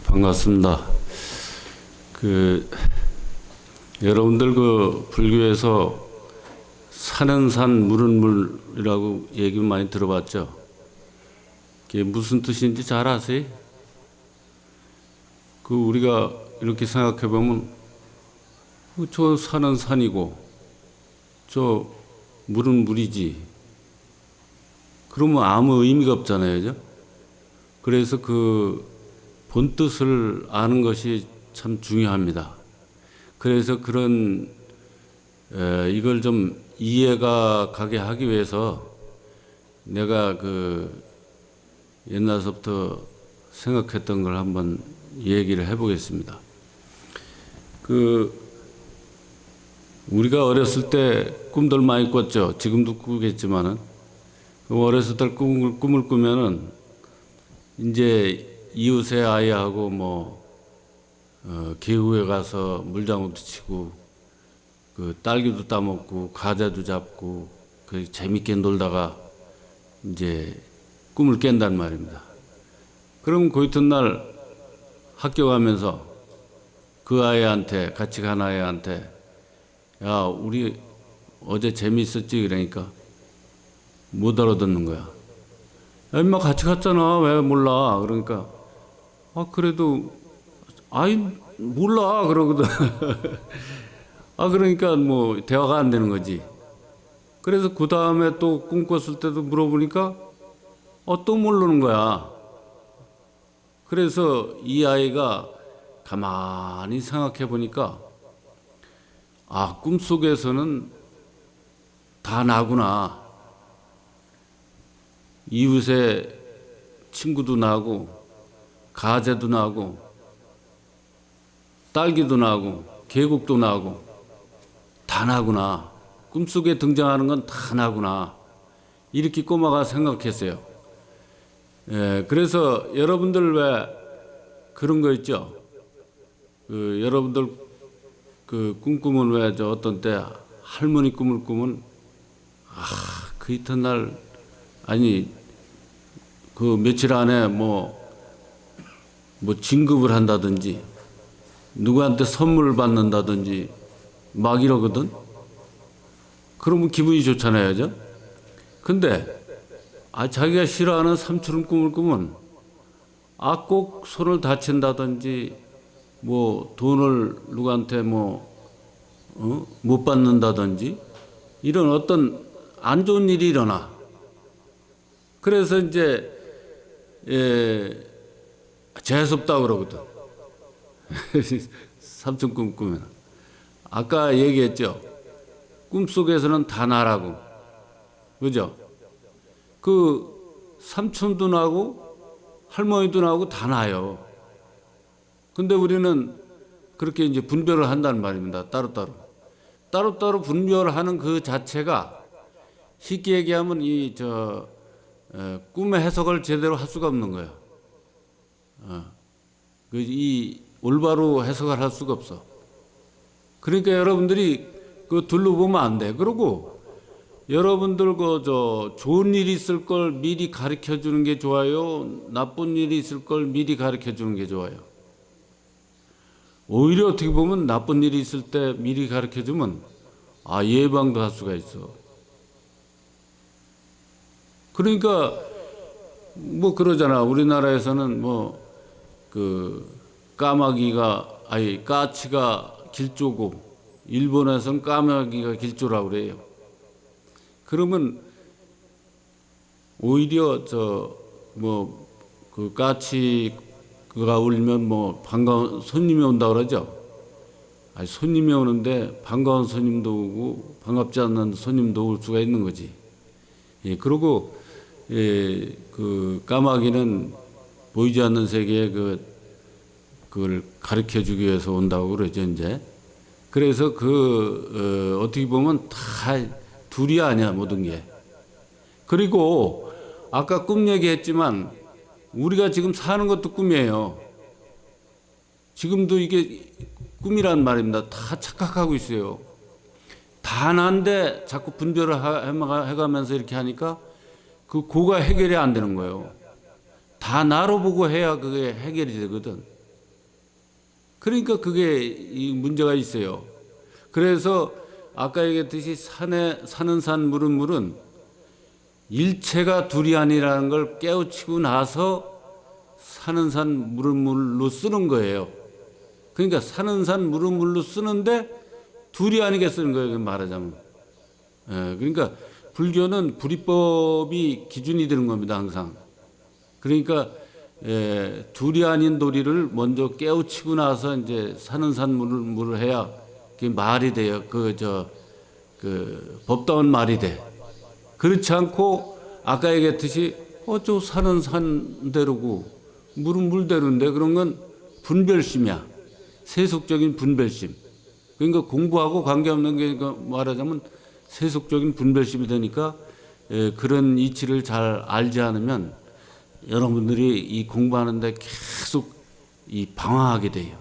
반갑습니다. 여러분들 불교에서 산은 산, 물은 물이라고 얘기 많이 들어봤죠? 그게 무슨 뜻인지 잘 아세요? 우리가 이렇게 생각해 보면 저 산은 산이고 저 물은 물이지. 그러면 아무 의미가 없잖아요, 그죠? 그래서 본 뜻을 아는 것이 참 중요합니다. 그래서 이걸 좀 이해가 가게 하기 위해서 내가 옛날서부터 생각했던 걸 한번 얘기를 해보겠습니다. 우리가 어렸을 때 꿈들 많이 꿨죠. 지금도 꾸겠지만은 어렸을 때 꿈을 꾸면은 이제 이웃의 아이하고 계후에 가서 물장구도 치고 딸기도 따먹고 과자도 잡고 재밌게 놀다가 이제 꿈을 깬단 말입니다. 그럼 그 이튿날 학교 가면서 그 아이한테 같이 간 아이한테 야 우리 어제 재미있었지 그러니까 못 알아듣는 거야. 야 임마 같이 갔잖아 왜 몰라 그러니까 그래도 아이 몰라 그러거든. 그러니까 대화가 안 되는 거지. 그래서 그 다음에 또 꿈 꿨을 때도 물어보니까 또 모르는 거야. 그래서 이 아이가 가만히 생각해 보니까 꿈속에서는 다 나구나. 이웃의 친구도 나고 가재도 나고 딸기도 나고 계곡도 나고 다 나구나. 꿈속에 등장하는 건 다 나구나. 이렇게 꼬마가 생각했어요. 그래서 여러분들 왜 그런 거 있죠? 여러분들 꿈꾸면 왜 어떤 때 할머니 꿈을 꾸면 그 이튿날 아니 며칠 안에 진급을 한다든지 누구한테 선물을 받는다든지 막 이러거든. 그러면 기분이 좋잖아요, 그죠? 근데 자기가 싫어하는 삼촌 꿈을 꾸면 꼭 손을 다친다든지 돈을 누구한테 못 받는다든지 이런 어떤 안 좋은 일이 일어나. 그래서 이제 재수없다 그러거든. 삼촌 꿈 꾸면. 아까 얘기했죠. 꿈속에서는 다 나라고. 그죠? 삼촌도 나고 할머니도 나고 다 나요. 근데 우리는 그렇게 이제 분별을 한다는 말입니다. 따로따로. 따로따로 분별하는 그 자체가 쉽게 얘기하면 꿈의 해석을 제대로 할 수가 없는 거예요. 이 올바로 해석을 할 수가 없어. 그러니까 여러분들이 둘러보면 안 돼. 그리고 여러분들 좋은 일이 있을 걸 미리 가르쳐 주는 게 좋아요? 나쁜 일이 있을 걸 미리 가르쳐 주는 게 좋아요? 오히려 어떻게 보면 나쁜 일이 있을 때 미리 가르쳐 주면 예방도 할 수가 있어. 그러니까 그러잖아. 우리나라에서는 까치가 길조고 일본에서는 까마귀가 길조라고 그래요. 그러면 오히려 까치가 울면 반가운 손님이 온다 그러죠. 손님이 오는데 반가운 손님도 오고 반갑지 않는 손님도 올 수가 있는 거지. 그리고 까마귀는 보이지 않는 세계에 그걸 가르쳐 주기 위해서 온다고 그러죠, 이제. 그래서 어떻게 보면 다 둘이 아니야, 모든 게. 그리고 아까 꿈 얘기했지만 우리가 지금 사는 것도 꿈이에요. 지금도 이게 꿈이란 말입니다. 다 착각하고 있어요. 다 난데 자꾸 분별을 해가면서 이렇게 하니까 고가 해결이 안 되는 거예요. 다 나로 보고 해야 그게 해결이 되거든. 그러니까 그게 이 문제가 있어요. 그래서 아까 얘기했듯이 사는 산 물은 물은 일체가 둘이 아니라는 걸 깨우치고 나서 사는 산 물은 물로 쓰는 거예요. 그러니까 사는 산 물은 물로 쓰는데 둘이 아니게 쓰는 거예요. 말하자면. 그러니까 불교는 불이법이 기준이 되는 겁니다. 항상. 그러니까 둘이 아닌 도리를 먼저 깨우치고 나서 이제 사는 산 물을 해야 그게 말이 돼요. 그 법다운 말이 돼. 그렇지 않고 아까 얘기했듯이 저 사는 산대로고 물은 물대로인데 그런 건 분별심이야. 세속적인 분별심. 그러니까 공부하고 관계없는 게 말하자면 세속적인 분별심이 되니까 그런 이치를 잘 알지 않으면 여러분들이 이 공부하는데 계속 이 방황하게 돼요.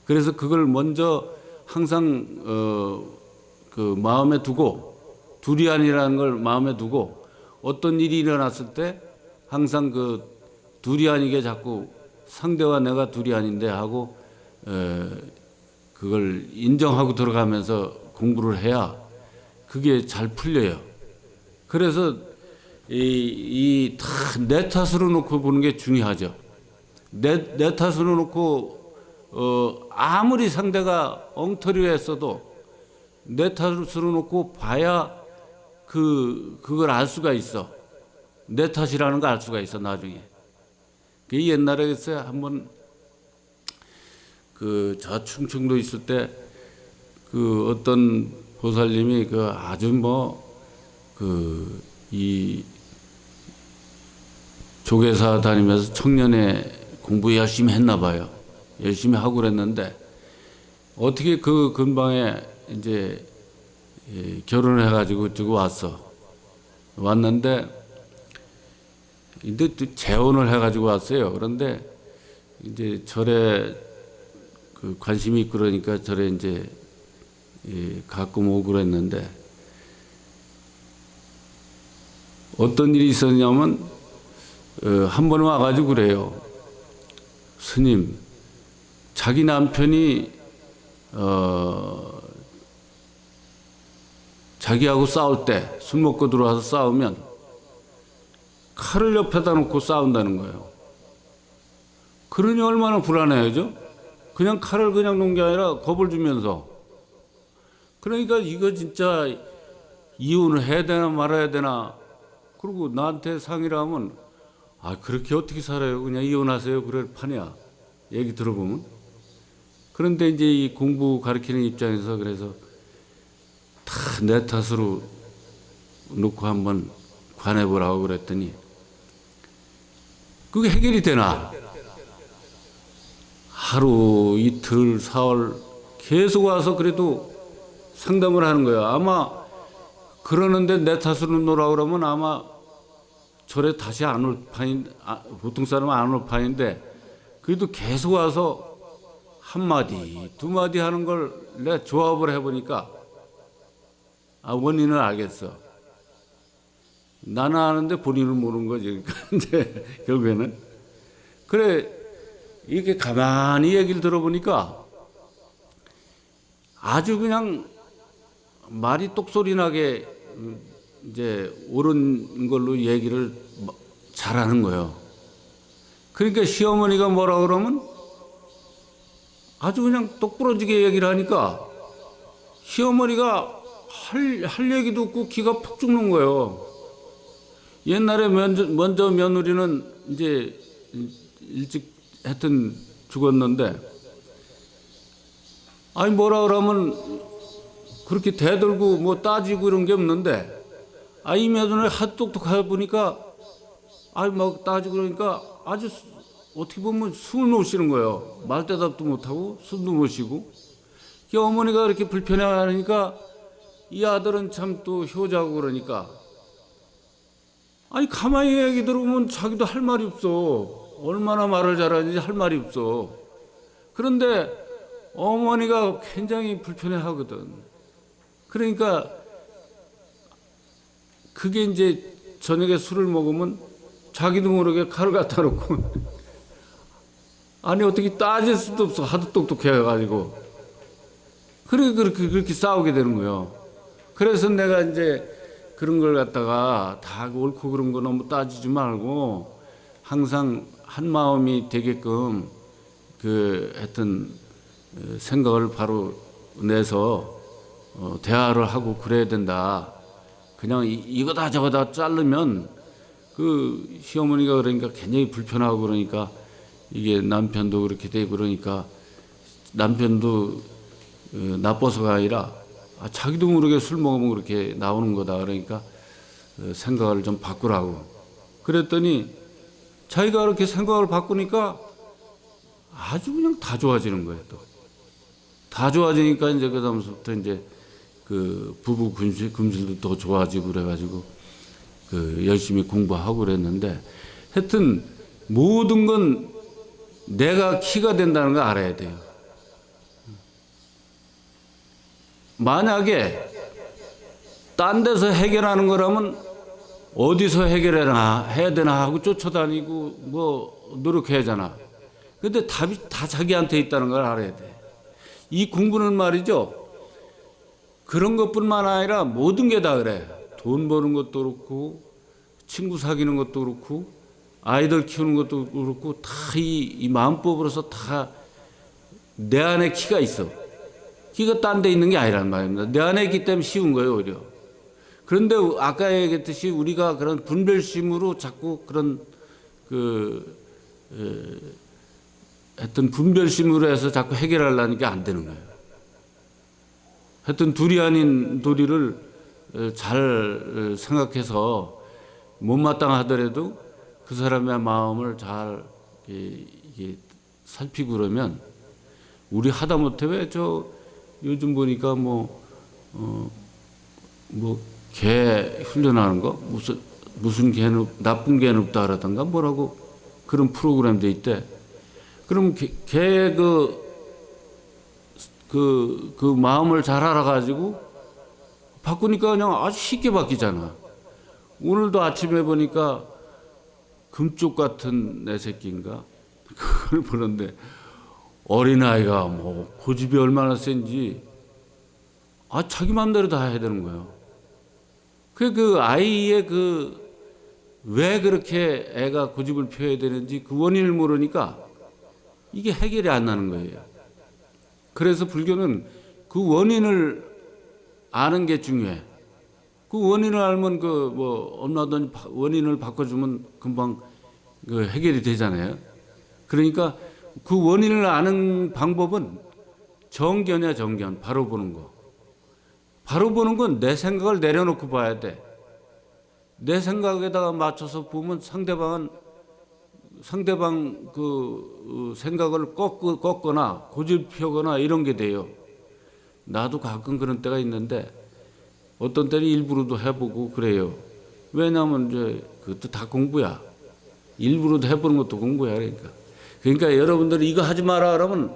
그래서 그걸 먼저 항상 그 마음에 두고 둘이 아니라는 걸 마음에 두고 어떤 일이 일어났을 때 항상 그 둘이 아니게 자꾸 상대와 내가 둘이 아닌데 하고 그걸 인정하고 들어가면서 공부를 해야 그게 잘 풀려요. 그래서 다 내 탓으로 놓고 보는 게 중요하죠. 내 탓으로 놓고 아무리 상대가 엉터리로 했어도 내 탓으로 놓고 봐야 그걸 알 수가 있어. 내 탓이라는 걸 알 수가 있어 나중에. 그 옛날에 글쎄 한번 저 충청도 있을 때 그 어떤 보살님이 그 아주 이 조계사 다니면서 청년회 공부 열심히 했나 봐요. 열심히 하고 그랬는데 어떻게 그 근방에 이제 결혼을 해가지고 저거 왔는데 근데 또 재혼을 해가지고 왔어요. 그런데 이제 절에 그 관심이 있고 그러니까 절에 이제 가끔 오고 그랬는데 어떤 일이 있었냐면 한 번 와가지고 그래요. 스님, 자기 남편이 자기하고 싸울 때 술 먹고 들어와서 싸우면 칼을 옆에다 놓고 싸운다는 거예요. 그러니 얼마나 불안해야죠? 그냥 칼을 그냥 놓은 게 아니라 겁을 주면서. 그러니까 이거 진짜 이혼을 해야 되나 말아야 되나. 그리고 나한테 상의를 하면 그렇게 어떻게 살아요? 그냥 이혼하세요. 그럴 판이야. 얘기 들어보면. 그런데 이제 이 공부 가르치는 입장에서 그래서 다 내 탓으로 놓고 한번 관해보라고 그랬더니 그게 해결이 되나? 하루, 이틀, 사흘 계속 와서 그래도 상담을 하는 거예요. 아마 그러는데 내 탓으로 놓으라고 그러면 아마 절에 다시 안 올 보통 사람은 안 올 판인데 그래도 계속 와서 한마디, 두마디 하는 걸 내가 조합을 해보니까 원인을 알겠어. 나는 아는데 본인은 모르는 거지. 그러니까 이제 결국에는. 그래, 이렇게 가만히 얘기를 들어보니까 아주 그냥 말이 똑소리 나게 이제 옳은 걸로 얘기를 잘하는 거예요. 그러니까 시어머니가 뭐라 그러면 아주 그냥 똑부러지게 얘기를 하니까 시어머니가 할 얘기도 없고 기가 푹 죽는 거예요. 옛날에 먼저 며느리는 이제 일찍 하여튼 죽었는데 뭐라 그러면 그렇게 대들고 뭐 따지고 이런 게 없는데 이 며느리 하도 똑똑하다 보니까 막 따지고 그러니까 아주 어떻게 보면 숨을 못 쉬는 거예요. 말대답도 못하고 숨도 못 쉬고. 어머니가 그렇게 불편해하니까 이 아들은 참 또 효자고 그러니까 가만히 얘기 들어보면 자기도 할 말이 없어. 얼마나 말을 잘하는지 할 말이 없어. 그런데 어머니가 굉장히 불편해하거든. 그러니까 그게 이제 저녁에 술을 먹으면 자기도 모르게 칼을 갖다 놓고 아니 어떻게 따질 수도 없어. 하도 똑똑해가지고. 그렇게 싸우게 되는 거예요. 그래서 내가 이제 그런 걸 갖다가 다 옳고 그런 거 너무 따지지 말고 항상 한 마음이 되게끔 하여튼 생각을 바로 내서 대화를 하고 그래야 된다. 그냥 이거다 저거다 자르면 그 시어머니가 그러니까 굉장히 불편하고 그러니까 이게 남편도 그렇게 되고 그러니까 남편도 나빠서가 아니라 자기도 모르게 술 먹으면 그렇게 나오는 거다. 그러니까 생각을 좀 바꾸라고. 그랬더니 자기가 그렇게 생각을 바꾸니까 아주 그냥 다 좋아지는 거예요. 또 다 좋아지니까 이제 그다음부터 이제 그 부부 금실도 더 좋아지고 그래가지고 열심히 공부하고 그랬는데 하여튼 모든 건 내가 키가 된다는 걸 알아야 돼요. 만약에 딴 데서 해결하는 거라면 어디서 해야 되나 하고 쫓아다니고 뭐 노력해야 하잖아. 근데 답이 다 자기한테 있다는 걸 알아야 돼. 이 공부는 말이죠. 그런 것뿐만 아니라 모든 게 다 그래. 돈 버는 것도 그렇고 친구 사귀는 것도 그렇고 아이들 키우는 것도 그렇고 다 이 마음법으로서 다 내 안에 키가 있어. 키가 딴 데 있는 게 아니란 말입니다. 내 안에 있기 때문에 쉬운 거예요, 오히려. 그런데 아까 얘기했듯이 우리가 그런 분별심으로 자꾸 그런 하여튼 분별심으로 해서 자꾸 해결하려는 게 안 되는 거예요. 하여튼 둘이 아닌 도리를 잘 생각해서 못마땅하더라도 그 사람의 마음을 잘 이게 살피고 그러면 우리 하다못해 왜 요즘 보니까 개 훈련하는 거 무슨 개는 나쁜 개는 없다 그러던가 뭐라고 그런 프로그램도 있대. 그럼 개의 그 마음을 잘 알아가지고 바꾸니까 그냥 아주 쉽게 바뀌잖아. 오늘도 아침에 보니까 금쪽 같은 내 새끼인가 그걸 보는데 어린아이가 고집이 얼마나 센지 자기 마음대로 다 해야 되는 거예요. 그 아이의 왜 그렇게 애가 고집을 펴야 되는지 그 원인을 모르니까 이게 해결이 안 나는 거예요. 그래서 불교는 그 원인을 아는 게 중요해. 그 원인을 알면 얼마든지 원인을 바꿔주면 금방 해결이 되잖아요. 그러니까 그 원인을 아는 방법은 정견이야, 정견. 바로 보는 거. 바로 보는 건 내 생각을 내려놓고 봐야 돼. 내 생각에다가 맞춰서 보면 상대방 생각을 꺾거나 고집펴거나 이런 게 돼요. 나도 가끔 그런 때가 있는데 어떤 때는 일부러도 해보고 그래요. 왜냐하면 이제 그것도 다 공부야. 일부러도 해보는 것도 공부야. 그러니까 여러분들이 이거 하지 마라 그러면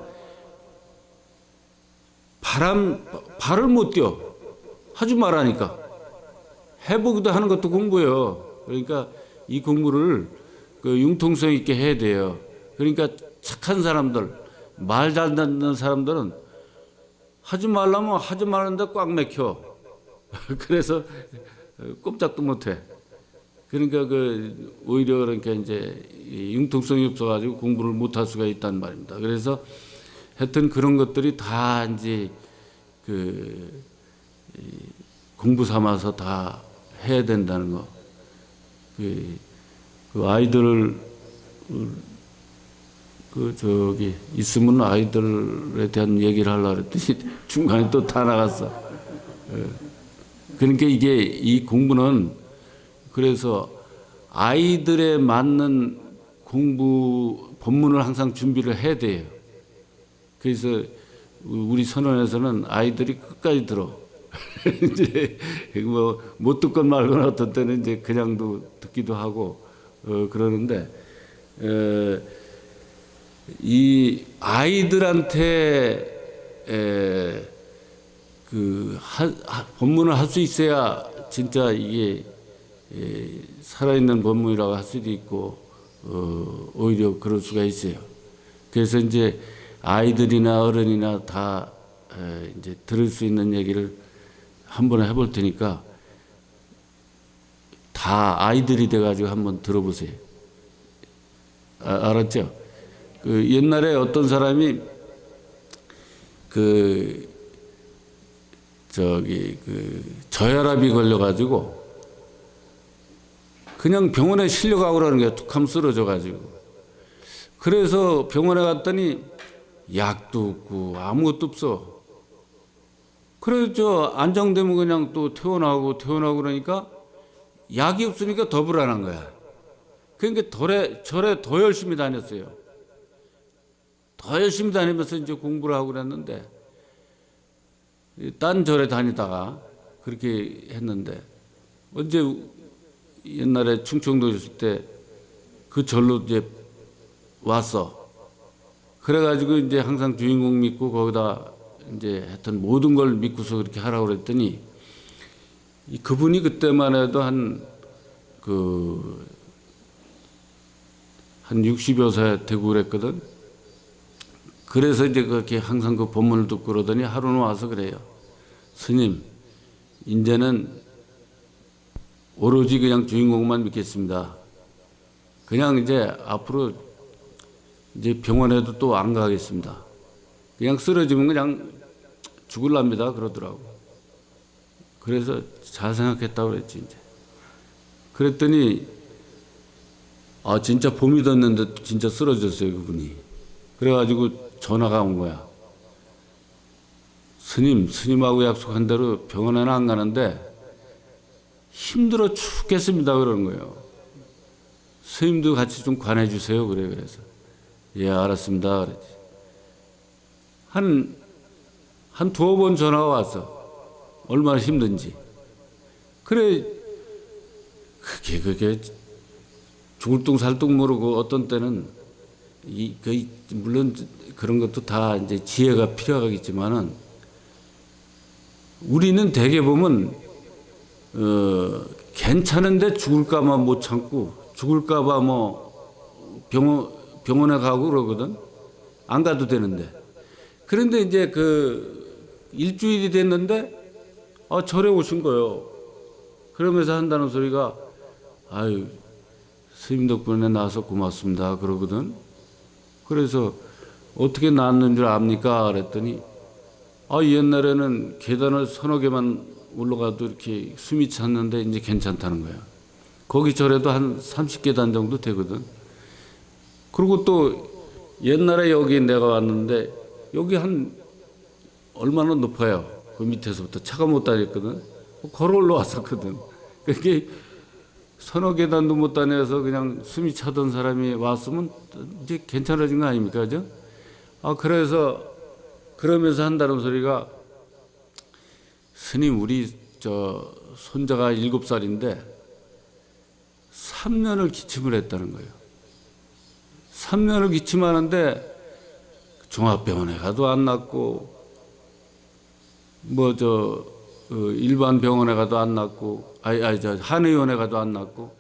발을 못 뛰어. 하지 말라니까. 해보기도 하는 것도 공부예요. 그러니까 이 공부를 융통성 있게 해야 돼요. 그러니까 착한 사람들, 말 잘 듣는 사람들은 하지 말라면 하지 말는데 꽉 맥혀. 그래서 꼼짝도 못해. 그러니까 오히려 그러니까 이제 융통성이 없어가지고 공부를 못할 수가 있단 말입니다. 그래서 하여튼 그런 것들이 다 이제 공부 삼아서 다 해야 된다는 거. 그 아이들을 있으면 아이들에 대한 얘기를 하려고 했더니 중간에 또 다 나갔어. 그러니까 이 공부는 그래서 아이들에 맞는 공부 법문을 항상 준비를 해야 돼요. 그래서 우리 선언에서는 아이들이 끝까지 들어. 이제 못 듣건 말건 어떤 때는 이제 그냥도 듣기도 하고 그러는데 이 아이들한테 법문을 할 수 있어야 진짜 이게 살아있는 법문이라고 할 수도 있고 오히려 그럴 수가 있어요. 그래서 이제 아이들이나 어른이나 다 이제 들을 수 있는 얘기를 한번 해볼 테니까 다 아이들이 돼가지고 한번 들어보세요. 알았죠? 그 옛날에 어떤 사람이 그 저혈압이 걸려가지고 그냥 병원에 실려가고 그러는 거야. 툭하면 쓰러져가지고. 그래서 병원에 갔더니 약도 없고 아무것도 없어. 그래서 저 안정되면 그냥 또 퇴원하고 그러니까 약이 없으니까 더 불안한 거야. 그러니까 절에 더 열심히 다녔어요. 더 열심히 다니면서 이제 공부를 하고 그랬는데, 딴 절에 다니다가 그렇게 했는데, 언제 옛날에 충청도 있을 때 그 절로 이제 왔어. 그래가지고 이제 항상 주인공 믿고 거기다 이제 하여튼 모든 걸 믿고서 그렇게 하라고 그랬더니 그분이 그때만 해도 한 60여 세 되고 그랬거든. 그래서 이제 그렇게 항상 그 법문을 듣고 그러더니 하루는 와서 그래요. 스님, 이제는 오로지 그냥 주인공만 믿겠습니다. 그냥 이제 앞으로 이제 병원에도 또 안 가겠습니다. 그냥 쓰러지면 그냥 죽을랍니다. 그러더라고. 그래서 잘 생각했다고 그랬지, 이제. 그랬더니, 진짜 봄이 됐는데 진짜 쓰러졌어요, 그분이. 그래가지고 전화가 온 거야. 스님하고 약속한 대로 병원에는 안 가는데 힘들어 죽겠습니다. 그러는 거예요. 스님도 같이 좀 관해주세요. 그래서. 예, 알았습니다. 그랬지. 한 두어 번 전화가 왔어. 얼마나 힘든지. 그래, 그게 죽을 둥 살 둥 모르고 어떤 때는 물론 그런 것도 다 이제 지혜가 필요하겠지만은 우리는 대개 보면 괜찮은데 죽을까봐 못 참고 죽을까봐 뭐 병원에 가고 그러거든. 안 가도 되는데. 그런데 이제 일주일이 됐는데 절에 오신 거예요. 그러면서 한다는 소리가 아유 스님 덕분에 나와서 고맙습니다 그러거든. 그래서 어떻게 나왔는 줄 압니까? 그랬더니 옛날에는 계단을 서너 개만 올라가도 이렇게 숨이 찼는데 이제 괜찮다는 거야. 거기 절에도 한 30계단 정도 되거든. 그리고 또 옛날에 여기 내가 왔는데 여기 한 얼마나 높아요. 그 밑에서부터 차가 못 다녔거든. 걸어 올라왔었거든. 그게 서너 계단도 못 다녀서 그냥 숨이 차던 사람이 왔으면 이제 괜찮아진 거 아닙니까? 그죠? 그래서 그러면서 한다는 소리가 스님 우리 손자가 7살인데 3년을 기침을 했다는 거예요. 3년을 기침하는데 종합병원에 가도 안 낫고 일반 병원에 가도 안 낫고 한의원에 가도 안 낫고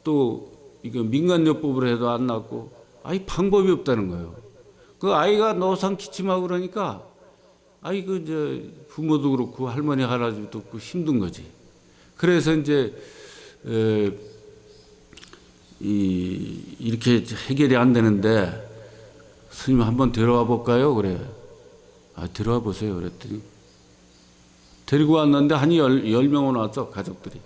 또 이거 민간요법으로 해도 안 낫고 방법이 없다는 거예요. 그 아이가 노상 기침하고 그러니까 부모도 그렇고 할머니 할아버지도 그렇고 힘든 거지. 그래서 이제 이렇게 해결이 안 되는데 스님 한번 데려와 볼까요? 그래. 데려와 보세요. 그랬더니 데리고 왔는데 한 10명은 왔어. 가족들이.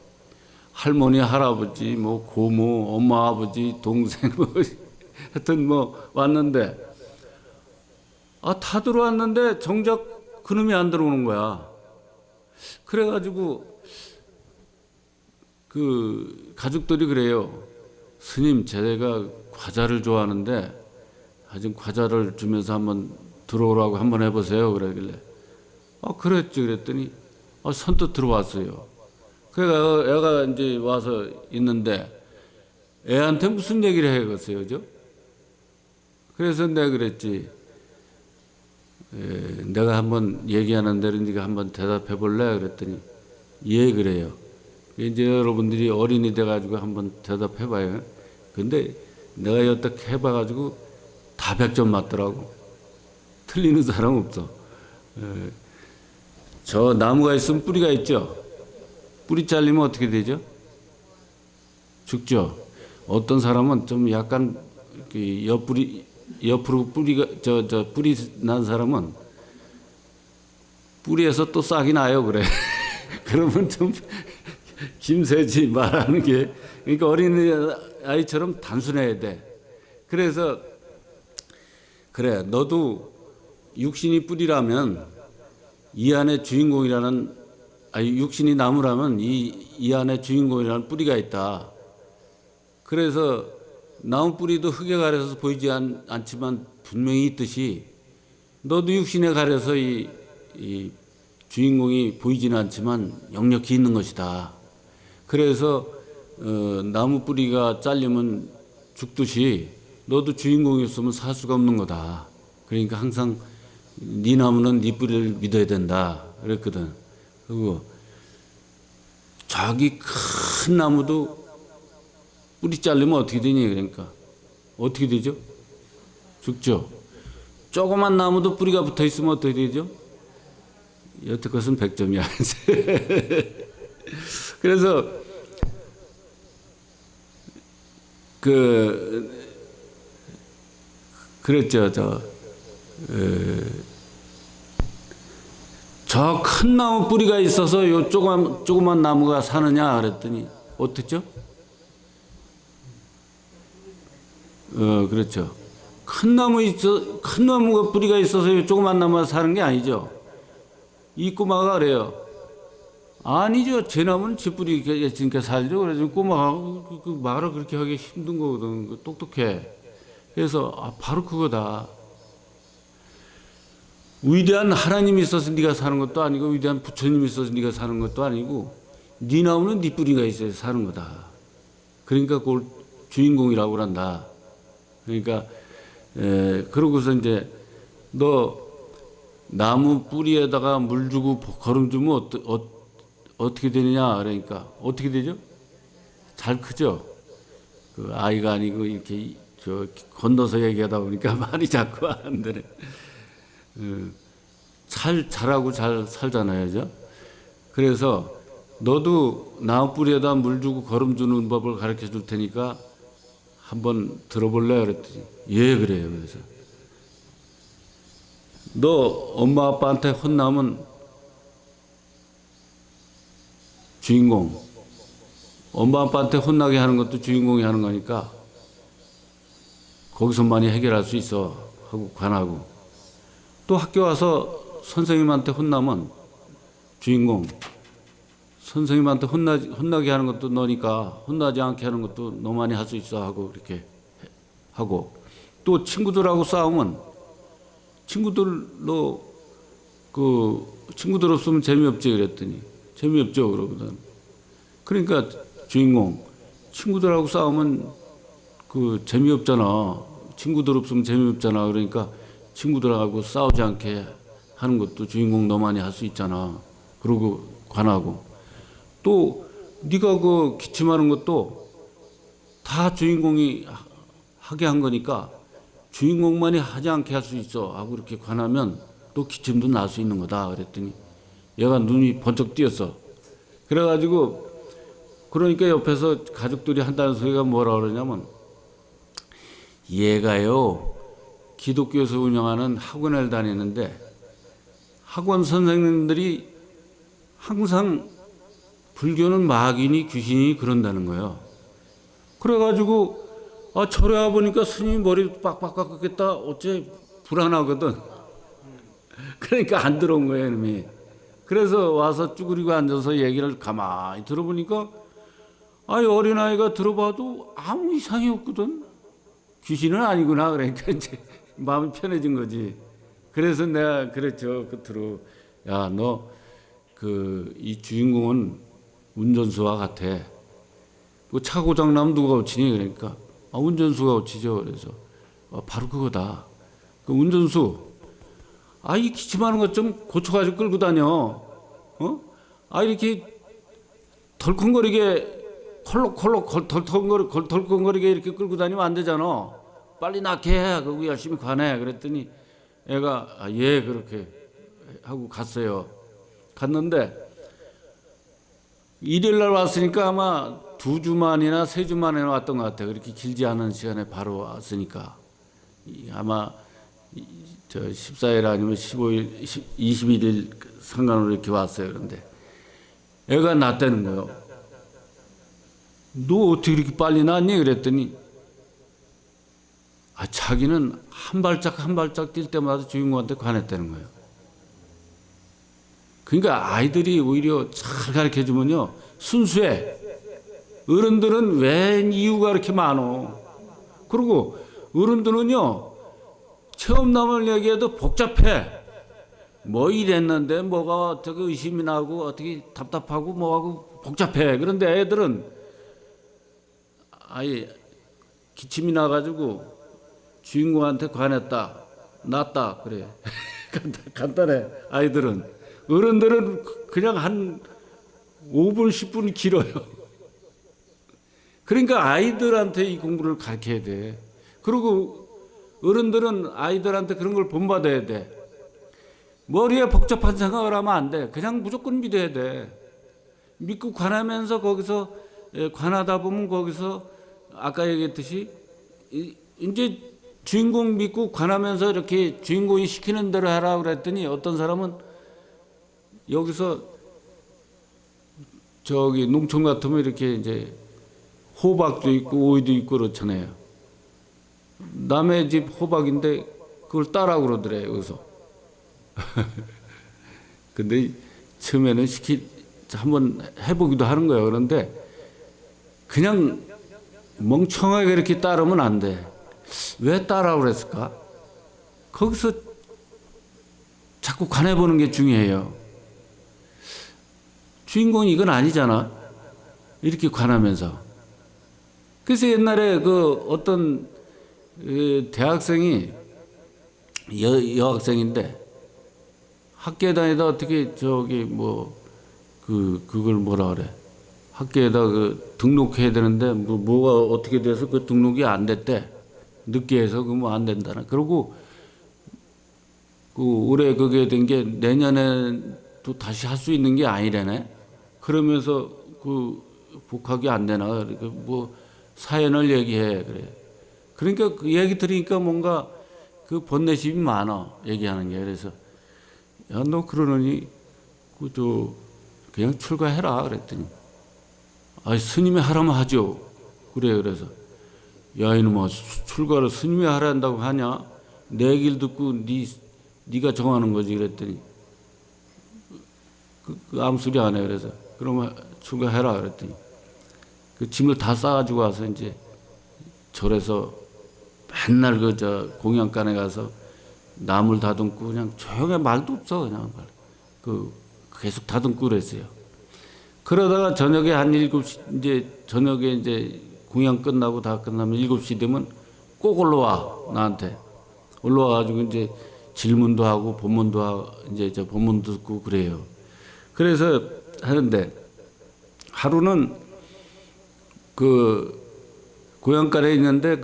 할머니, 할아버지, 고모, 엄마, 아버지, 동생 하여튼 왔는데 다 들어왔는데 정작 그놈이 안 들어오는 거야. 그래가지고 가족들이 그래요. 스님 제가 과자를 좋아하는데 하여튼 과자를 주면서 한번 들어오라고 한번 해보세요. 그러길래 그랬지. 그랬더니 선뜻 들어왔어요. 그래가 애가 이제 와서 있는데 애한테 무슨 얘기를 해야겠어요. 그죠? 그래서 내가 그랬지. 내가 한번 얘기하는 대로 네가 한번 대답해 볼래? 그랬더니 예 그래요. 이제 여러분들이 어린이 돼가지고 한번 대답해 봐요. 근데 내가 여태 해봐가지고 다 100점 맞더라고. 틀리는 사람 없어. 저 나무가 있으면 뿌리가 있죠. 뿌리 잘리면 어떻게 되죠? 죽죠. 어떤 사람은 좀 약간 옆으로 뿌리가 뿌리 난 사람은 뿌리에서 또 싹이 나요. 그래. 그러면 좀 김새지 말하는 게, 그러니까 어린 아이처럼 단순해야 돼. 그래서 그래, 너도 육신이 뿌리라면 이 안에 주인공이라는, 육신이 나무라면 이 안에 주인공이라는 뿌리가 있다. 그래서 나무 뿌리도 흙에 가려서 보이지 않지만 분명히 있듯이 너도 육신에 가려서 이 주인공이 보이지는 않지만 역력히 있는 것이다. 그래서 나무 뿌리가 잘리면 죽듯이 너도 주인공이었으면 살 수가 없는 거다. 그러니까 항상 네 나무는 네 뿌리를 믿어야 된다. 그랬거든. 그리고 저기 큰 나무도 뿌리 잘리면 어떻게 되니? 그러니까 어떻게 되죠? 죽죠. 조그만 나무도 뿌리가 붙어 있으면 어떻게 되죠? 여태 것은 100점이야. 그래서 그랬죠. 저 큰 나무 뿌리가 있어서 요 조그만 나무가 사느냐 그랬더니 어떻죠? 그렇죠. 큰 나무가 뿌리가 있어서 요 조그만 나무가 사는 게 아니죠. 이 꼬마가 그래요. 아니죠. 제 나무는 제 뿌리 있으니까 살죠. 그래서 꼬마가 그 말을 그렇게 하기 힘든 거거든. 똑똑해. 그래서 바로 그거다. 위대한 하나님이 있어서 네가 사는 것도 아니고 위대한 부처님이 있어서 네가 사는 것도 아니고 네 나무는 네 뿌리가 있어야 사는 거다. 그러니까 그걸 주인공이라고 한다. 그러니까 그러고서 이제 너 나무 뿌리에다가 물 주고 거름 주면 어떻게 되느냐 그러니까 어떻게 되죠? 잘 크죠. 그 아이가 아니고 이렇게 건너서 얘기하다 보니까 말이 자꾸 안 되네. 잘하고 잘 살잖아요, 그죠? 그래서 너도 나무 뿌리에다 물 주고 거름 주는 법을 가르쳐 줄 테니까 한번 들어볼래? 그랬더니 예, 그래요. 그래서 너 엄마 아빠한테 혼나면 주인공, 엄마 아빠한테 혼나게 하는 것도 주인공이 하는 거니까 거기서만이 해결할 수 있어 하고 관하고, 또 학교 와서 선생님한테 혼나면 주인공, 선생님한테 혼나게 하는 것도 너니까 혼나지 않게 하는 것도 너만이 할 수 있어 하고 이렇게 하고, 또 친구들하고 싸우면 친구들 없으면 재미없지 그랬더니 재미없죠 그러거든. 그러니까 주인공, 친구들하고 싸우면 재미없잖아. 친구들 없으면 재미없잖아. 그러니까 친구들하고 싸우지 않게 하는 것도 주인공 너만이 할 수 있잖아. 그러고 관하고, 또 네가 기침하는 것도 다 주인공이 하게 한 거니까 주인공만이 하지 않게 할 수 있어 하고 이렇게 관하면 또 기침도 날 수 있는 거다 그랬더니 얘가 눈이 번쩍 띄었어. 그래가지고 그러니까 옆에서 가족들이 한다는 소리가 뭐라 그러냐면, 얘가요 기독교에서 운영하는 학원을 다니는데 학원 선생님들이 항상 불교는 마귀니 귀신이 그런다는 거예요. 그래가지고 절에 와보니까 스님이 머리 빡빡 깎겠다 어째 불안하거든. 그러니까 안 들어온 거예요 이놈이. 그래서 와서 쭈그리고 앉아서 얘기를 가만히 들어보니까 어린아이가 들어봐도 아무 이상이 없거든. 귀신은 아니구나. 그러니까 이제 마음이 편해진 거지. 그래서 내가 그랬죠. 끝으로, 야, 너 이 주인공은 운전수와 같아. 차 고장 나면 누가 고치니? 그러니까 운전수가 고치죠. 그래서 바로 그거다. 그 운전수, 이 기침하는 것 좀 고쳐가지고 끌고 다녀. 이렇게 덜컹거리게 덜컹거리게 이렇게 끌고 다니면 안 되잖아. 빨리 낳게 해. 그리고 열심히 관해. 그랬더니 애가 예 그렇게 하고 갔어요. 갔는데 일요일 날 왔으니까 아마 2주 만이나 3주 만에 왔던 것 같아요. 그렇게 길지 않은 시간에 바로 왔으니까 아마 저 14일 아니면 15일, 21일 상관으로 이렇게 왔어요. 그런데 애가 낳았다는 거예요. 너 어떻게 이렇게 빨리 낳았니? 그랬더니 자기는 한 발짝 한 발짝 뛸 때마다 주인공한테 관했다는 거예요. 그러니까 아이들이 오히려 잘 가르쳐주면요 순수해. 어른들은 왜 이유가 이렇게 많어. 그리고 어른들은요 체험남을 얘기해도 복잡해. 뭐 이랬는데 뭐가 어떻게 의심이 나고 어떻게 답답하고 뭐하고 복잡해. 그런데 애들은 아예 기침이 나가지고 주인공한테 관했다 났다 그래. 간단해. 아이들은. 어른들은 그냥 한 5분 10분 길어요. 그러니까 아이들한테 이 공부를 가르쳐야 돼. 그리고 어른들은 아이들한테 그런 걸 본받아야 돼. 머리에 복잡한 생각을 하면 안 돼. 그냥 무조건 믿어야 돼. 믿고 관하면서 거기서 관하다 보면 거기서 아까 얘기했듯이 이제 주인공 믿고 관하면서 이렇게 주인공이 시키는 대로 하라 그랬더니 어떤 사람은 여기서 저기 농촌 같으면 이렇게 이제 호박도 있고 오이도 있고 그렇잖아요. 남의 집 호박인데 그걸 따라 그러더래 여기서. 근데 처음에는 한번 해보기도 하는 거예요. 그런데 그냥 멍청하게 이렇게 따르면 안 돼. 왜 따라 그랬을까? 거기서 자꾸 관해보는 게 중요해요. 주인공이 이건 아니잖아. 이렇게 관하면서. 그래서 옛날에 그 어떤 대학생이 여학생인데 학교에 다니다 어떻게 저기 뭐 그걸 뭐라 그래. 학교에다 그 등록해야 되는데 뭐가 어떻게 돼서 그 등록이 안 됐대. 늦게 해서 그 뭐 안 된다나. 그리고 그 올해 그게 된 게 내년에 또 다시 할 수 있는 게 아니라네. 그러면서 그 복학이 안 되나. 그러니까 뭐 사연을 얘기해 그래. 그러니까 그 얘기 들으니까 뭔가 그 번뇌심이 많아 얘기하는 게. 그래서 야 너 그러느니 그저 그냥 출가해라 그랬더니 스님이 하라면 하죠. 그래. 그래서 야 이놈아 출가를 스님이 하라 한다고 하냐? 내 얘기를 듣고 네가 정하는 거지. 그랬더니 그 아무 소리 안 해. 그래서 그러면 출가해라 그랬더니 그 짐을 다 싸가지고 와서 이제 절에서 맨날 그 저 공양간에 가서 나물 다듬고 그냥 조용해. 말도 없어. 그냥 그 계속 다듬고 그랬어요. 그러다가 저녁에 한 7시 이제 저녁에 이제 공양 끝나고 다 끝나면 7시 되면 꼭 올라와. 나한테 올라와 가지고 이제 질문도 하고 본문도 하고 이제 저 본문도 듣고 그래요. 그래서 하는데 하루는 그 고향가에 있는데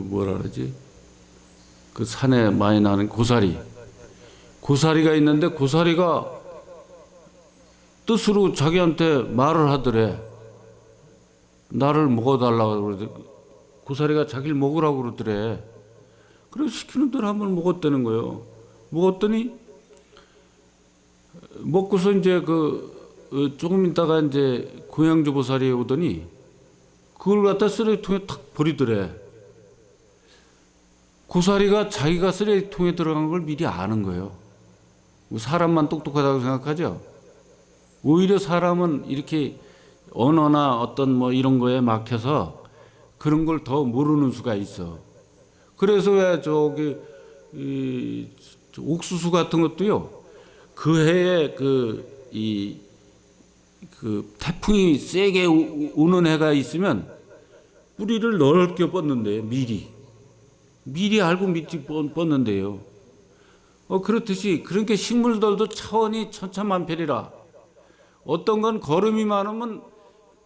뭐라 그러지? 그 산에 많이 나는 고사리가 있는데 고사리가 뜻으로 자기한테 말을 하더래. 나를 먹어달라고 그러더래. 고사리가 자기를 먹으라고 그러더래. 그래서 시키는 대로 한번 먹었다는 거예요. 먹었더니 먹고서 이제 조금 있다가 이제 고양주 보살이 오더니 그걸 갖다 쓰레기통에 탁 버리더래. 고사리가 자기가 쓰레기통에 들어간 걸 미리 아는 거예요. 사람만 똑똑하다고 생각하죠. 오히려 사람은 이렇게 언어나 어떤 뭐 이런 거에 막혀서 그런 걸 더 모르는 수가 있어. 그래서 왜 옥수수 같은 것도요. 그 해에 태풍이 세게 오는 해가 있으면 뿌리를 넓게 뻗는데요. 미리 알고 뻗는데요. 그렇듯이 그렇게 식물들도 차원이 천차만별이라. 어떤 건 거름이 많으면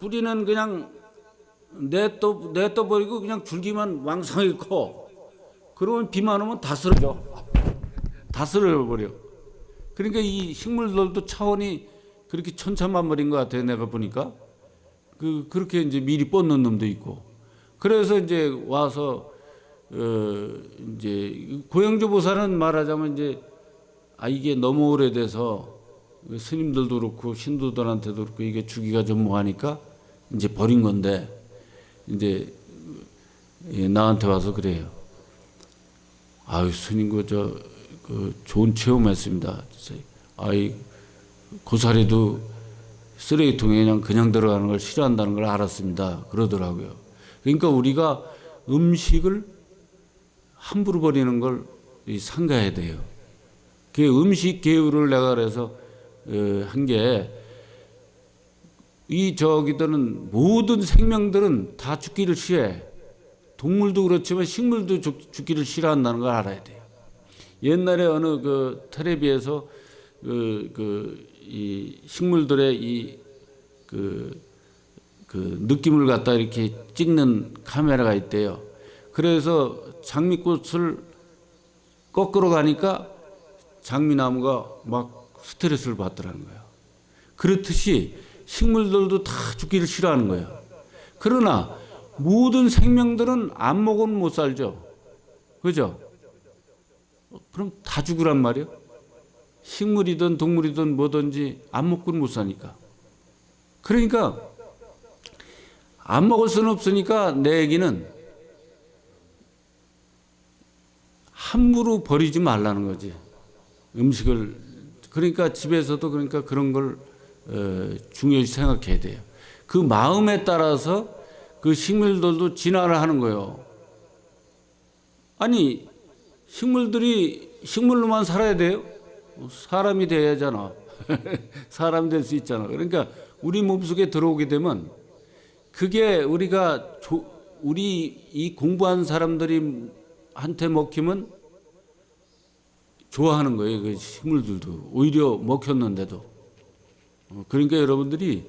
뿌리는 그냥 냅둬 버리고 그냥 줄기만 왕성하게 커. 그러면 비만 오면 다 쓰러져. 다 쓰러져 버려. 그러니까 이 식물들도 차원이 그렇게 천차만별인 것 같아요. 내가 보니까 그렇게 이제 미리 뻗는 놈도 있고. 그래서 이제 와서 이제 고영주 보살은 말하자면 이제 이게 너무 오래돼서 스님들도 그렇고 신도들한테도 그렇고 이게 주기가 좀 뭐하니까 이제 버린 건데 이제 나한테 와서 그래요. 아유 스님 그 좋은 체험했습니다. 고사리도 쓰레기통에 그냥 들어가는 걸 싫어한다는 걸 알았습니다. 그러더라고요. 그러니까 우리가 음식을 함부로 버리는 걸 삼가해야 돼요. 그 음식 계율을 내가 그래서 한 게 이 저기들은 모든 생명들은 다 죽기를 싫어해. 동물도 그렇지만 식물도 죽기를 싫어한다는 걸 알아야 돼요. 옛날에 어느 그 텔레비에서 이 식물들의 그 느낌을 갖다 이렇게 찍는 카메라가 있대요. 그래서 장미꽃을 꺾으러 가니까 장미나무가 막 스트레스를 받더라는 거예요. 그렇듯이 식물들도 다 죽기를 싫어하는 거예요. 그러나 모든 생명들은 안 먹으면 못 살죠. 그죠? 그럼 다 죽으란 말이에요. 식물이든 동물이든 뭐든지 안 먹고는 못 사니까. 그러니까 안 먹을 수는 없으니까 내 얘기는 함부로 버리지 말라는 거지. 음식을. 그러니까 집에서도 그러니까 그런 걸 중요시 생각해야 돼요. 그 마음에 따라서 그 식물들도 진화를 하는 거예요. 아니 식물들이 식물로만 살아야 돼요? 사람이 돼야잖아. 사람이 될 수 있잖아. 그러니까 우리 몸속에 들어오게 되면 그게 우리 이 공부한 사람들이 한테 먹히면 좋아하는 거예요. 그 식물들도 오히려 먹혔는데도. 그러니까 여러분들이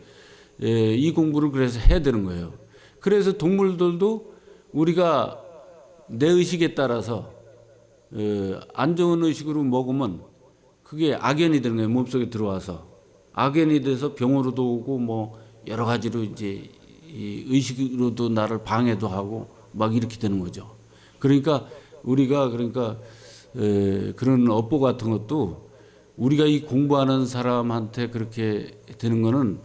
이 공부를 그래서 해야 되는 거예요. 그래서 동물들도 우리가 내 의식에 따라서 안 좋은 의식으로 먹으면 그게 악연이 되는 거예요. 몸속에 들어와서 악연이 돼서 병으로도 오고 뭐 여러 가지로 이제 이 의식으로도 나를 방해도 하고 막 이렇게 되는 거죠. 그러니까 우리가 그런 업보 같은 것도 우리가 이 공부하는 사람한테 그렇게 되는 거는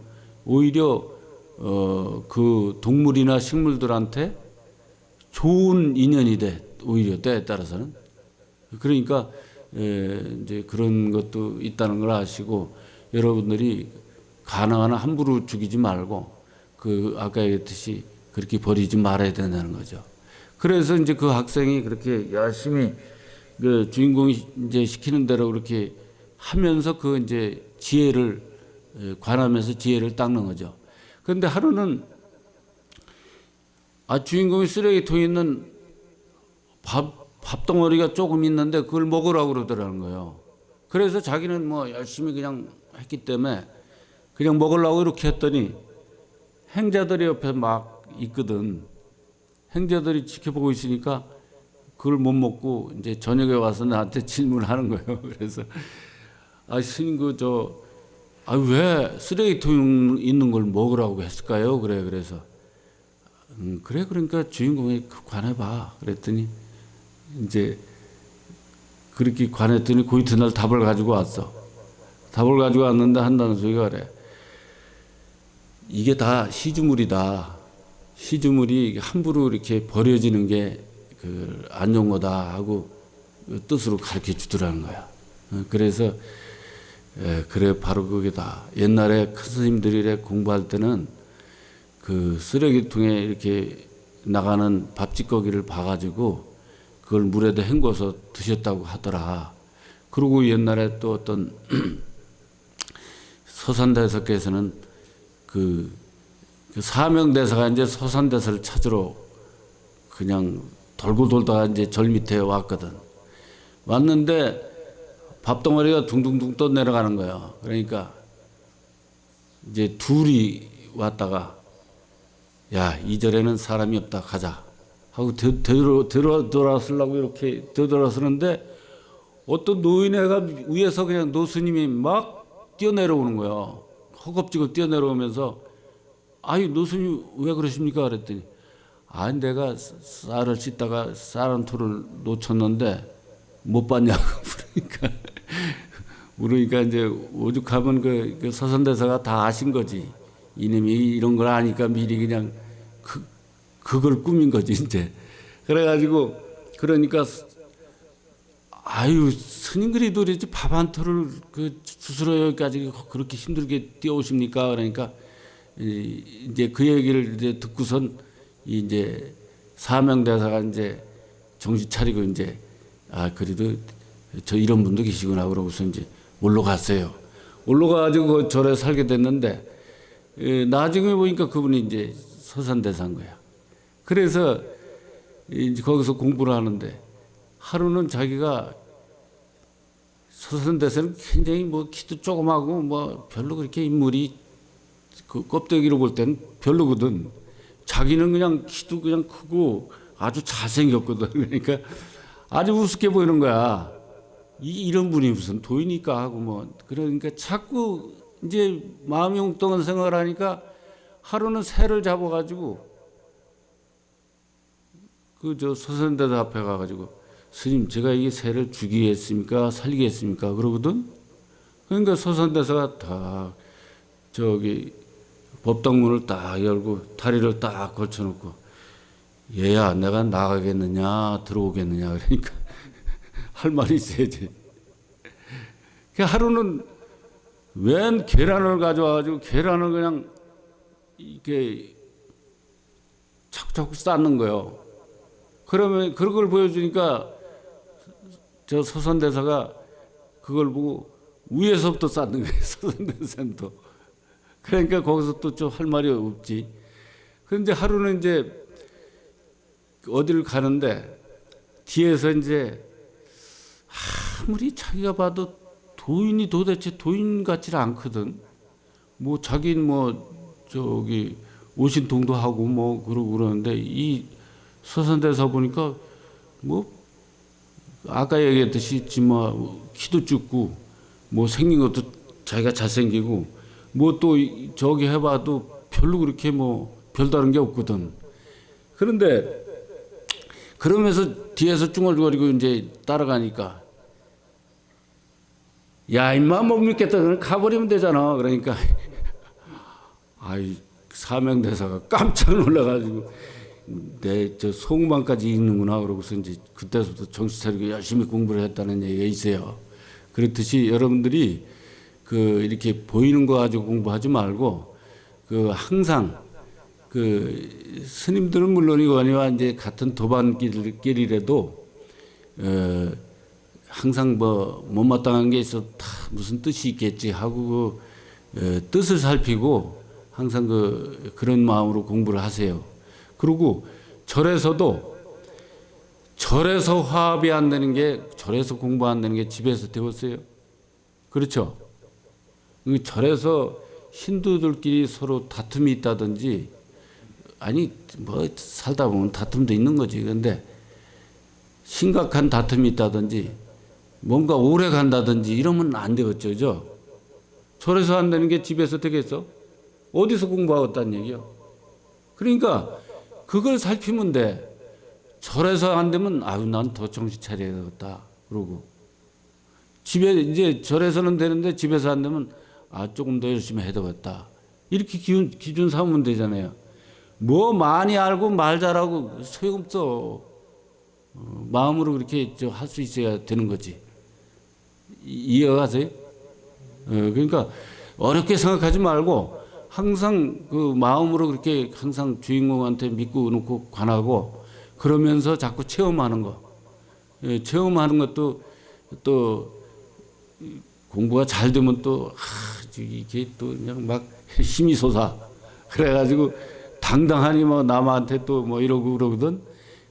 오히려 그 동물이나 식물들한테 좋은 인연이 돼. 오히려 때에 따라서는. 그러니까 이제 그런 것도 있다는 걸 아시고 여러분들이 가능한 한 함부로 죽이지 말고 아까 얘기했듯이 그렇게 버리지 말아야 된다는 거죠. 그래서 이제 그 학생이 그렇게 열심히 그 주인공이 이제 시키는 대로 그렇게 하면서 그 이제 지혜를 관하면서 지혜를 닦는 거죠. 그런데 하루는 주인공이 쓰레기통에 있는 밥덩어리가 조금 있는데 그걸 먹으라고 그러더라는 거예요. 그래서 자기는 뭐 열심히 그냥 했기 때문에 그냥 먹으려고 이렇게 했더니 행자들이 옆에 막 있거든. 행자들이 지켜보고 있으니까 그걸 못 먹고 이제 저녁에 와서 나한테 질문하는 거예요. 그래서 스님 왜 쓰레기통 있는 걸 먹으라고 했을까요? 그래서 그래 그러니까 주인공이 관해봐. 그랬더니 이제 그렇게 관했더니 그 이튿날 답을 가지고 왔어. 답을 가지고 왔는데 한다는 소리가 그래. 이게 다 시주물이다. 시주물이 함부로 이렇게 버려지는 게 안 좋은 거다 하고 뜻으로 가르쳐 주더라는 거야. 그래서 그래 바로 그게다. 옛날에 큰 스님들이 공부할 때는 그 쓰레기통에 이렇게 나가는 밥찌꺼기를 봐가지고 그걸 물에다 헹궈서 드셨다고 하더라. 그리고 옛날에 또 어떤 서산대사께서는 그 사명대사가 이제 서산대사를 찾으러 그냥 돌고 돌다가 이제 절 밑에 왔거든. 왔는데 밥덩어리가 둥둥둥 떠 내려가는 거예요. 그러니까 이제 둘이 왔다가 야, 이 절에는 사람이 없다, 가자 하고 되돌아서려고 이렇게 되돌아서는데 어떤 노인애가 위에서 그냥 노스님이 막 뛰어내려오는 거야. 허겁지겁 뛰어내려오면서 아유, 노스님 왜 그러십니까? 그랬더니 아, 내가 쌀을 씻다가 쌀 한 톨을 놓쳤는데 못 봤냐고 그러니까 이제 오죽하면 그 서선대사가 다 아신 거지. 이놈이 이런 걸 아니까 미리 그냥 그걸 꾸민 거지 이제. 그래가지고 그러니까 아유, 스님 그래도 그랬지 밥 한 톨을 그 스스로 여기까지 그렇게 힘들게 뛰어오십니까? 그러니까 이제 그 얘기를 이제 듣고선 이제 사명대사가 이제 정신 차리고 이제 아, 그래도 저 이런 분도 계시구나 그러고서 이제 올라갔어요. 올라가가지고 그 절에 살게 됐는데 나중에 보니까 그분이 이제 서산대사인 거야. 그래서 이제 거기서 공부를 하는데 하루는 자기가 서산대사는 굉장히 뭐 키도 조그마고 뭐 별로 그렇게 인물이 그 껍데기로 볼 때는 별로거든. 자기는 그냥 키도 그냥 크고 아주 잘생겼거든. 그러니까 아주 우습게 보이는 거야. 이런 분이 무슨 도이니까 하고 뭐 그러니까 자꾸 이제 마음이 웅뚱한 생각을 하니까 하루는 새를 잡아가지고 그 저 서선대사 앞에 가가지고 스님 제가 이 새를 죽이겠습니까 살리겠습니까 그러거든. 그러니까 서선대사가 다 저기 법당문을 딱 열고 다리를 딱 걸쳐놓고 얘야 내가 나가겠느냐 들어오겠느냐 그러니까 할 말이 있어야지. 하루는 웬 계란을 가져와가지고 계란을 그냥 이렇게 자꾸 쌓는 거예요. 그러면 그런 걸 보여주니까 저 서선대사가 그걸 보고 위에서부터 쌓는 거예요. 서선대사는 또. 그러니까 거기서 또 좀 할 말이 없지. 그런데 하루는 이제 어디를 가는데 뒤에서 이제 아무리 자기가 봐도 도인이 도대체 도인 같지는 않거든. 뭐 자기는 뭐 저기 오신통도 하고 뭐 그러고 그러는데 이 서선대사 보니까 뭐 아까 얘기했듯이 뭐 키도 좁고 뭐 생긴 것도 자기가 잘생기고 뭐 또 저기 해봐도 별로 그렇게 뭐 별다른 게 없거든. 그런데 그러면서 뒤에서 쭝얼거리고 이제 따라가니까 야 임마 못 믿겠다 그냥 가버리면 되잖아. 그러니까 아이 사명대사가 깜짝 놀라가지고 내 저 속마음까지 읽는구나 그러고서 이제 그때부터 정신 차리고 열심히 공부를 했다는 얘기가 있어요. 그렇듯이 여러분들이 그 이렇게 보이는 거 가지고 공부하지 말고 그 항상 그 스님들은 물론이고 아니와 이제 같은 도반길이라도 항상 뭐 못마땅한 게 있어 다 무슨 뜻이 있겠지 하고 그 뜻을 살피고 항상 그런 마음으로 공부를 하세요. 그리고 절에서도 절에서 화합이 안 되는 게 절에서 공부 안 되는 게 집에서 되었어요. 그렇죠? 절에서 힌두들끼리 서로 다툼이 있다든지 아니 뭐 살다 보면 다툼도 있는 거지. 그런데 심각한 다툼이 있다든지 뭔가 오래 간다든지 이러면 안 되겠죠. 그죠? 절에서 안 되는 게 집에서 되겠어? 어디서 공부하겠다는 얘기야. 그러니까 그걸 살피면 돼. 절에서 안 되면 아유 난 더 정신 차려야겠다. 그러고 집에 이제 절에서는 되는데 집에서 안 되면 아 조금 더 열심히 해야 되겠다. 이렇게 기준 삼으면 되잖아요. 뭐 많이 알고 말 잘하고 소용없어. 마음으로 그렇게 할 수 있어야 되는 거지. 이해가 가세요? 그러니까 어렵게 생각하지 말고 항상 그 마음으로 그렇게 항상 주인공한테 믿고 놓고 관하고 그러면서 자꾸 체험하는 거. 체험하는 것도 또 공부가 잘 되면 또 이게 또 그냥 막 힘이 솟아. 그래가지고 당당하니 뭐 남한테 또 뭐 이러고 그러거든.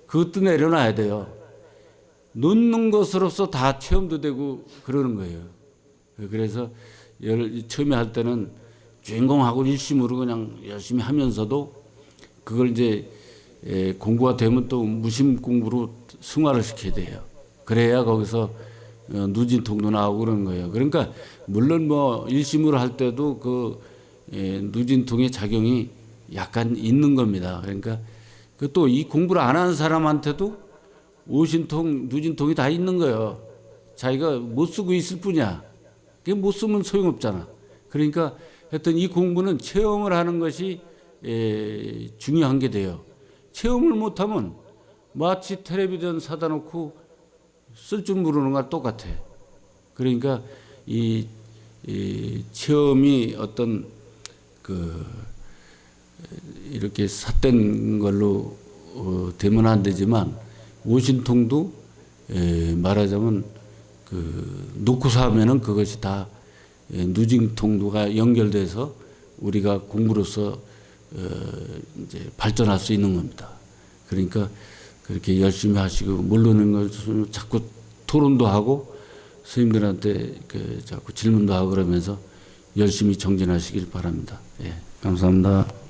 그것도 내려놔야 돼요. 놓는 것으로서 다 체험도 되고 그러는 거예요. 그래서 처음에 할 때는 주인공하고 일심으로 그냥 열심히 하면서도 그걸 이제 공부가 되면 또 무심 공부로 승화를 시켜야 돼요. 그래야 거기서 누진통도 나오고 그런 거예요. 그러니까 물론 뭐 1심으로 할 때도 그 누진통의 작용이 약간 있는 겁니다. 그러니까 그 또 이 공부를 안 하는 사람한테도 오신통, 누진통이 다 있는 거예요. 자기가 못 쓰고 있을 뿐이야. 그게 못 쓰면 소용없잖아. 그러니까 하여튼 이 공부는 체험을 하는 것이 중요한 게 돼요. 체험을 못하면 마치 텔레비전 사다 놓고 쓸 줄 모르는 거랑 똑같아. 그러니까 이 체험이 어떤 그 이렇게 삿된 걸로 되면 안 되지만 오신통도 말하자면 그 놓고서 하면은 그것이 다 누진통도가 연결돼서 우리가 공부로서 이제 발전할 수 있는 겁니다. 그러니까 그렇게 열심히 하시고 모르는 것을 자꾸 토론도 하고 스님들한테 그 자꾸 질문도 하고 그러면서 열심히 정진하시길 바랍니다. 예, 감사합니다.